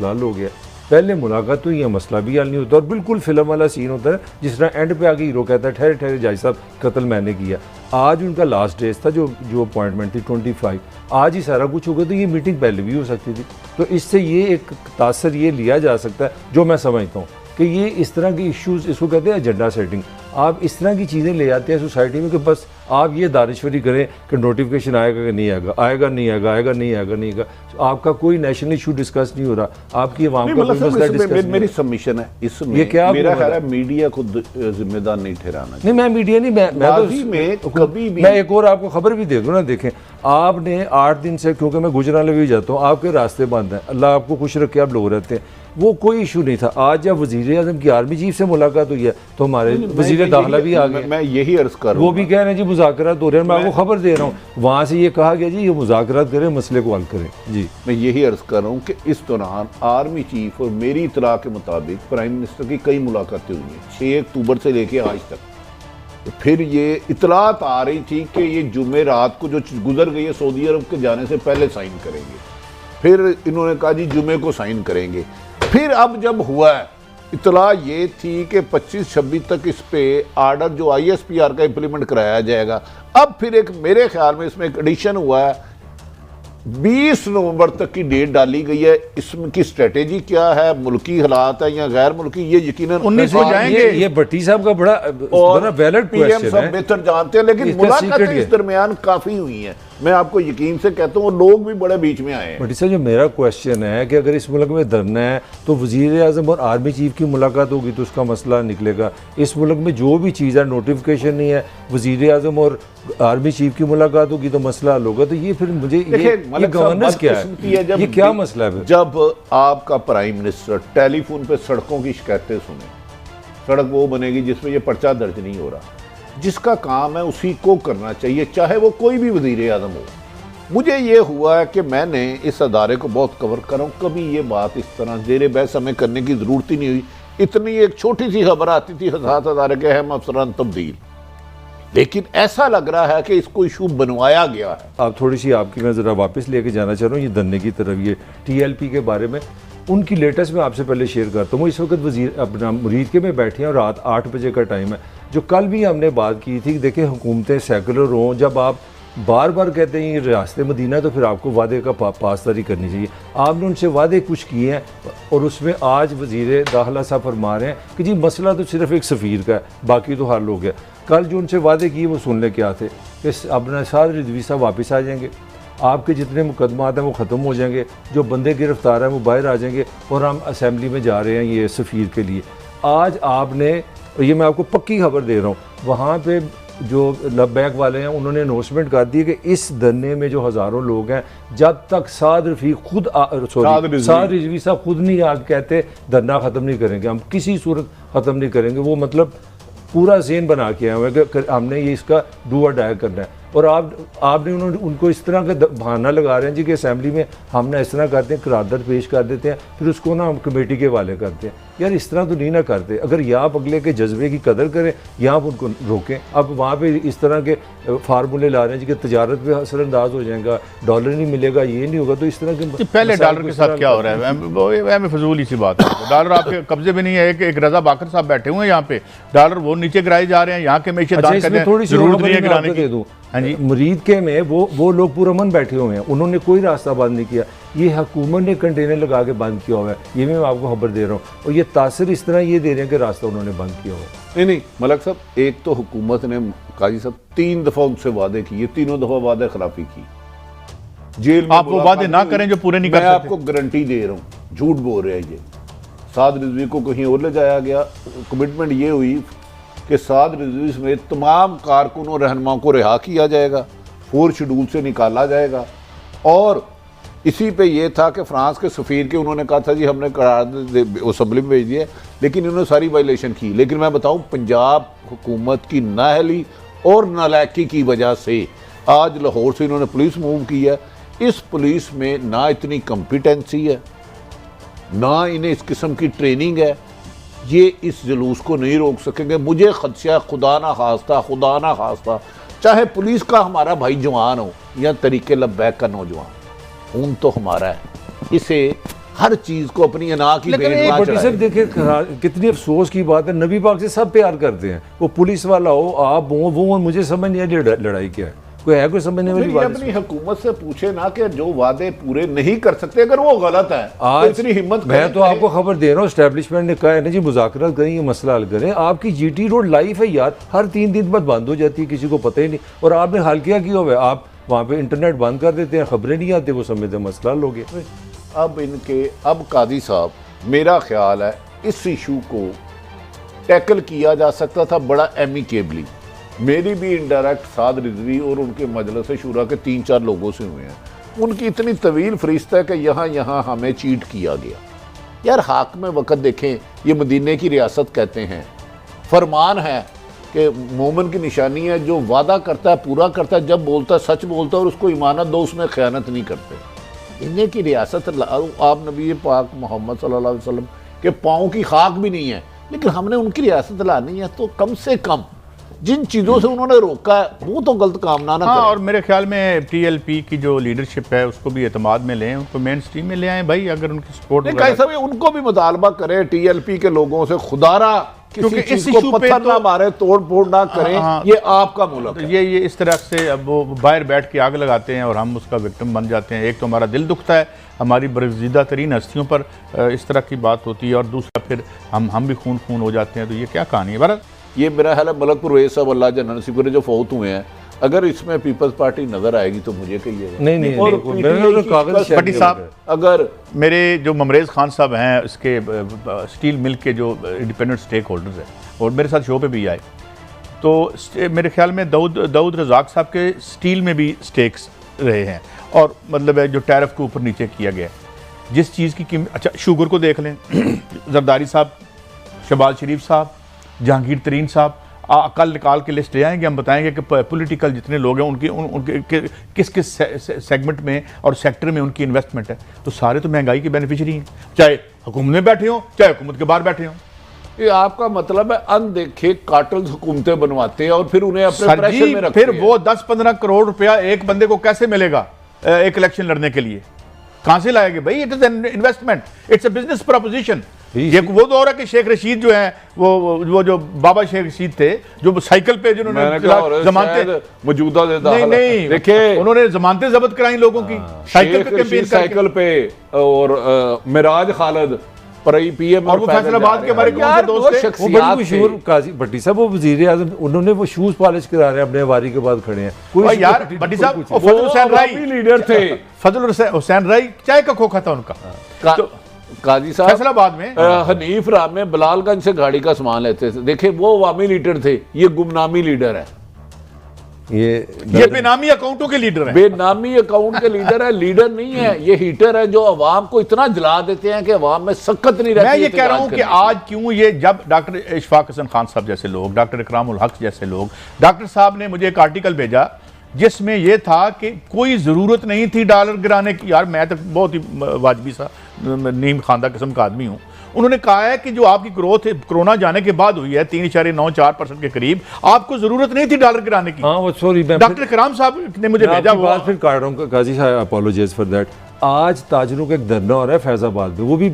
हल हो गया। पहले मुलाकात तो ये मसला भी हल नहीं होता, और बिल्कुल फिल्म वाला सीन होता है जिस तरह एंड पे आके हीरो कहता है ठहरे ठहरे जाय साहब कत्ल मैंने किया। आज उनका लास्ट डेज था, जो अपॉइंटमेंट थी 25, आज ही सारा कुछ हो गया। तो ये मीटिंग पहले भी हो सकती थी। तो इससे ये एक तासर ये लिया जा सकता है, जो मैं समझता हूँ कि ये इस तरह की इश्यूज़, इसको कहते हैं एजेंडा सेटिंग। आप इस तरह की चीज़ें ले आते हैं सोसाइटी में कि बस आप ये दानिशवरी करें कि नोटिफिकेशन आएगा कि नहीं आएगा, आएगा नहीं आएगा, आएगा नहीं आएगा, नहीं आएगा। आपका कोई नेशनल इशू डिस्कस नहीं हो रहा, आपकी आवाम का कोई मसला डिस्कस। मेरी सबमिशन है इसमें, ये क्या मेरा ख्याल है मीडिया को जिम्मेदार नहीं ठहराना। नहीं, मैं मीडिया नहीं, मैं तो कभी भी, मैं एक और आपको खबर भी दे दूँ ना। देखें, आपने 8 दिन से, क्योंकि मैं गुजरात भी जाता हूँ, आपके रास्ते बंद हैं, अल्लाह आपको खुश रखे, आप लोग रहते हैं, वो कोई इशू नहीं था। आज जब वज़ीर आज़म की आर्मी चीफ से मुलाकात हुई है तो हमारे वज़ीर दाखिला भी आ गए। मैं यही अर्ज कर रहा हूं, वो भी कह रहे हैं जी मुज़ाकरात हो रहे हैं। मैं आपको खबर दे रहा हूँ, वहाँ से ये कहा गया जी ये मुज़ाकरात करें, मसले को हल करें। जी मैं यही अर्ज कर रहा हूँ कि इस दौरान आर्मी चीफ और मेरी इतला के मुताबिक प्राइम मिनिस्टर की कई मुलाकातें हुई हैं 6 अक्टूबर से लेके आज तक। तो फिर ये इतलात आ रही थी कि ये जुमे रात को जो गुजर गई है सऊदी अरब के जाने से पहले साइन करेंगे, फिर इन्होंने कहा जी जुमे को साइन करेंगे। फिर अब जब हुआ है, इतला ये थी कि 25-26 तक इस पे आर्डर जो ISPR का इम्प्लीमेंट कराया जाएगा। अब फिर एक मेरे ख्याल में इसमें एक एडिशन हुआ है, 20 नवंबर तक की डेट डाली गई है। इसमें की स्ट्रेटेजी क्या है, मुल्की हालात है या गैर मुल्की, ये यकीनन 19 को जाएंगे। ये भट्टी साहब का बड़ा वैलिड क्वेश्चन सब है, बेहतर जानते हैं, लेकिन मुलाकातें इस दरमियान काफी हुई हैं। मैं आपको यकीन से कहता हूँ, लोग भी बड़े बीच में आए हैं। भट्टी साहब, जो मेरा क्वेश्चन है कि अगर इस मुल्क में धरना है तो वज़ीर आज़म और आर्मी चीफ की मुलाकात होगी तो उसका मसला निकलेगा। इस मुल्क में जो भी चीज़ है, नोटिफिकेशन नहीं है, वज़ीर आज़म और आर्मी चीफ की मुलाकात होगी तो मसला हल होगा। तो ये फिर मुझे ये गवर्नेंस क्या है, ये क्या मसला है? जब आपका प्राइम मिनिस्टर टेलीफोन पे सड़कों की शिकायतें सुने, सड़क वो बनेगी जिसमें ये पर्चा दर्ज नहीं हो रहा, जिसका काम है उसी को करना चाहिए, चाहे वो कोई भी वज़ीर आज़म हो। मुझे ये हुआ है कि मैंने इस अदारे को बहुत कवर कर रहा हूँ, कभी ये बात इस तरह ज़ेरे बहस हमें करने की ज़रूरत ही नहीं हुई। इतनी एक छोटी सी खबर आती थी हज़ात अदारे के अहम अफसरान तब्दील, लेकिन ऐसा लग रहा है कि इसको इशू बनवाया गया है। आप थोड़ी सी आपकी मैं ज़रा वापस लेके जाना चाह रहा हूँ ये धरने की तरफ, ये TLP के बारे में उनकी लेटेस्ट में आपसे पहले शेयर करता हूँ। इस वक्त वज़ीर अपना मुरीद के में बैठे हैं और रात 8 बजे का टाइम है। जो कल भी हमने बात की थी कि देखिए हुकूमतें सेकुलर हों, जब आप बार बार कहते हैं ये रास्ते मदीना तो फिर आपको वादे का पासदारी करनी चाहिए। आपने उनसे वादे कुछ किए हैं और उसमें आज वज़ीर दाखिला साहब फरमा रहे हैं कि जी मसला तो सिर्फ एक सफ़ीर का है, बाकी तो हल हो गया। कल जो उनसे वादे किए वो सुनने क्या थे कि अपना साद रिजवी साहब वापस आ जाएंगे, आपके जितने मुकदमात हैं वो ख़त्म हो जाएंगे, जो बंदे गिरफ्तार हैं वो बाहर आ जाएंगे और हम असम्बली में जा रहे हैं ये सफ़ीर के लिए। आज आपने, ये मैं आपको पक्की खबर दे रहा हूँ, वहाँ पे जो लब्बैक वाले हैं उन्होंने अनाउंसमेंट कर दी कि इस धरने में जो हज़ारों लोग हैं, जब तक साद रफ़ीक खुद साद रिजवी साहब खुद नहीं आके कहते धरना ख़त्म नहीं करेंगे, हम किसी सूरत ख़त्म नहीं करेंगे। वो मतलब पूरा ज़ेन बना के आए हुए कि हमने ये इसका डू और डाई करना है। और आपने उनको इस तरह का बहाना लगा रहे हैं जी कि असेंबली में हम ना इस तरह करते हैं, करारदाद पेश कर देते हैं, फिर उसको ना हम कमेटी के हवाले करते हैं। यार इस तरह तो नहीं ना करते। अगर या आप अगले के जज्बे की कदर करें या आप उनको रोकें। अब वहाँ पे इस तरह के फार्मूले ला रहे हैं जी कि तजारत पे असरअंदाज हो जाएगा, डॉलर नहीं मिलेगा, ये नहीं होगा। तो इस तरह के पहले डॉलर के साथ क्या हो रहा है, फजूल ही सी बात है। डॉलर आपके कब्जे में नहीं है। एक रजा बाकर साहब बैठे हुए हैं यहाँ पे, डॉलर वो नीचे गिराए जा रहे हैं, यहाँ के मैशेदार थोड़ी सी जरूरत नहीं है गिराने की। हाँ जी, मुरीद के में वो लोग पूरा मन बैठे हुए हैं, उन्होंने कोई रास्ता बंद नहीं किया। ये हुकूमत ने कंटेनर लगा के बंद किया हुआ है, ये मैं आपको खबर दे रहा हूँ। और ये तासर इस तरह ये दे रहे हैं कि रास्ता उन्होंने बंद किया हुआ। नहीं मलक साहब, एक तो हुकूमत ने काजी साहब 3 दफ़ा उनसे वादे किए, तीनों दफ़ा वादे खिलाफी की। जेल में आप वो वादे ना करें जो पूरे नहीं कर सकते। मैं आपको गारंटी दे रहा हूँ, झूठ बोल रहे हैं ये। साद रिजवी को कहीं और ले जाया गया, कमिटमेंट ये हुई कि साद रिजवी समेत तमाम कारकुनों रहनुमाओं को रिहा किया जाएगा, 4 शेड्यूल से निकाला जाएगा। और इसी पे ये था कि फ्रांस के सफ़ीर के उन्होंने कहा था जी हमने करारदाद असम्बली में भेज दिया, लेकिन इन्होंने सारी वायलेशन की। लेकिन मैं बताऊं, पंजाब हुकूमत की नाअहली और नालायकी की वजह से आज लाहौर से इन्होंने पुलिस मूव की है। इस पुलिस में ना इतनी कॉम्पिटेंसी है, ना इन्हें इस किस्म की ट्रेनिंग है, ये इस जुलूस को नहीं रोक सकेंगे। मुझे खदशा खुदा ना खास्ता, चाहे पुलिस का हमारा भाई जवान हो या तरीके लब्बैक का नौजवान, खून तो हमारा है, इसे हर चीज को अपनी अना की लेकिन बेल एक ना भट्टी चढ़ाए। साहब देखिए कितनी अफसोस की बात है, नबी पाक से सब प्यार करते हैं, वो पुलिस वाला हो आप वो मुझे समझ नहीं आई लड़ाई क्या है, कोई समझने वाली ये बात अपनी हुकूमत से पूछे ना कि जो वादे पूरे नहीं कर सकते अगर वो गलत है तो आज इतनी हिम्मत मैं करें तो आपको खबर दे रहा हूँ, एस्टेब्लिशमेंट ने कहा है ना जी मुज़ाकरात करें, ये मसला हल करें। आपकी जीटी रोड लाइफ है यार, हर 3 दिन बाद बंद हो जाती है, किसी को पता ही नहीं, और आपने हल किया हुआ है, आप वहाँ पे इंटरनेट बंद कर देते हैं, खबरें नहीं आती, वो समझते हैं मसला हल हो गया। अब कादी साहब, मेरा ख्याल है इस इशू को टैकल किया जा सकता था बड़ा एमिकेबली। मेरी भी इनडायरेक्ट साद रिजवी और उनके मजलिस शूरा के 3-4 लोगों से हुए हैं। उनकी इतनी तवील फरिश्त है कि यहाँ हमें चीट किया गया। यार हाक में वक़्त देखें, ये मदीने की रियासत कहते हैं, फरमान है कि मोमिन की निशानी है जो वादा करता है पूरा करता है, जब बोलता है सच बोलता है और उसको इमानत दो, उसमें ख़यानत नहीं करते। इन्हें की रियासत आप नबी पाक मोहम्मद सल्लल्लाहु अलैहि वसल्लम के पाँव की खाक भी नहीं है, लेकिन हमने उनकी रियासत लानी है तो कम से कम जिन चीज़ों से उन्होंने रोका है वो तो गलत काम ना हाँ, करें। और मेरे ख्याल में टीएलपी की जो लीडरशिप है उसको भी एतमाद में लें, उनको मेन स्ट्रीम में ले आए भाई, अगर उनकी सपोर्ट नहीं कई समय उनको भी मुतालबा करें टीएलपी के लोगों से, खुदारा क्योंकि किसी इस चीज को issue पे पत्थर तो- ना मारे, तोड़ फोड़ ना करें, हाँ। ये आपका मुल्क है। ये इस तरह से अब वो बाहर बैठ के आग लगाते हैं और हम उसका विक्टिम बन जाते हैं। एक तो हमारा दिल दुखता है, हमारी बरगज़ीदा तरीन हस्तियों पर इस तरह की बात होती है, और दूसरा फिर हम भी खून हो जाते हैं। तो ये क्या कहानी है भारत? ये मेरा ख्याल है मलकपुर वैस साहब अल्लाह जन्नत नसीब करे जो फौत हुए हैं, अगर इसमें पीपल्स पार्टी नजर आएगी तो मुझे कहिएगा। नहीं और नहीं, PTI मैंने की कागज बस- शेयर भट्टी किया साहब, है। अगर मेरे जो ममरेज़ खान साहब हैं इसके स्टील मिल के जो इंडिपेंडेंट स्टेक होल्डर्स हैं, और मेरे साथ शो पे भी आए, तो मेरे ख्याल में दाऊद रज़ाक साहब के स्टील में भी स्टेक्स रहे हैं, और मतलब है जो टैरिफ के ऊपर नीचे किया गया है, जिस चीज़ की कीमत, अच्छा शुगर को देख लें, जरदारी साहब, शहबाज शरीफ साहब, जहांगीर तरीन साहब, कल निकाल के लिस्ट ले आएंगे, हम बताएंगे कि पॉलिटिकल जितने लोग हैं उनके किस किस सेगमेंट में और सेक्टर में उनकी इन्वेस्टमेंट है, तो सारे तो महंगाई के बेनिफिशियरी हैं, चाहे हुकूमत में बैठे हों चाहे हुकूमत के बाहर बैठे हों। ये आपका मतलब है अनदेखे कार्टल्स हुकूमतें बनवाते हैं और फिर उन्हें अपने सर प्रेशर जी, में रखते फिर हैं। वो 10-15 करोड़ रुपया एक बंदे को कैसे मिलेगा एक इलेक्शन लड़ने के लिए? कहां से लाएंगे भाई? It is an investment, it's a business preposition. ये वो दौर है कि शेख रशीद जो है वो जो बाबा शेख रशीद थे, जो साइकिल पे मैंने जिन्होंने कहा और जमानते शायद मौजूदा नहीं देखिए उन्होंने जमानतें जब्त कराई लोगों की साइकिल पे कैंपेन साइकिल पे, और मिराज खालिद पीएम, और वो फैसलाबाद के हमारे कौन से दोस्त थे? वो बड़ी मशहूर काजी भट्टी साहब, वो वजीर आजम, उन्होंने वो शूज पॉलिश करा रहे हैं अपने वारी के बाद खड़े हैं। और यार भट्टी साहब, और फजल हुसैन राई लीडर थे। फजल हुसैन राई चाय का खोखा था उनका। तो काजी साहब फैसलाबाद में हनीफ राम में बलालगंज से गाड़ी का सामान लेते थे, देखे वो अवामी लीडर थे, ये गुमनामी लीडर है, ये बेनामी अकाउंटों के लीडर हैं। बेनामी अकाउंट के लीडर है, लीडर नहीं है ये, हीटर है जो अवाम को इतना जला देते हैं कि अवाम में सख्त नहीं रहती। मैं ये कह रहा हूं कि आज क्यों ये, जब डॉक्टर इशफाक हसन खान साहब जैसे लोग, डॉक्टर इकरामुल हक जैसे लोग, डॉक्टर साहब ने मुझे एक आर्टिकल भेजा जिसमें यह था कि कोई ज़रूरत नहीं थी डॉलर गिराने की। यार मैं तो बहुत ही वाजबी सा नीम खानदा किस्म का आदमी हूं। उन्होंने कहा है कि जो आपकी ग्रोथ कोरोना जाने के बाद हुई है 3.94% के करीब, आपको जरूरत नहीं थी डॉलर गिराने की। हाँ वो सॉरी, डॉक्टर कराम साहब ने मुझे भेजा वो बात फिर काट रहा हूँ काजी साहब, अपोलोजाइज फॉर दैट। आज ताजरों का एक धरना हो रहा है फैजाबाद में, वो भी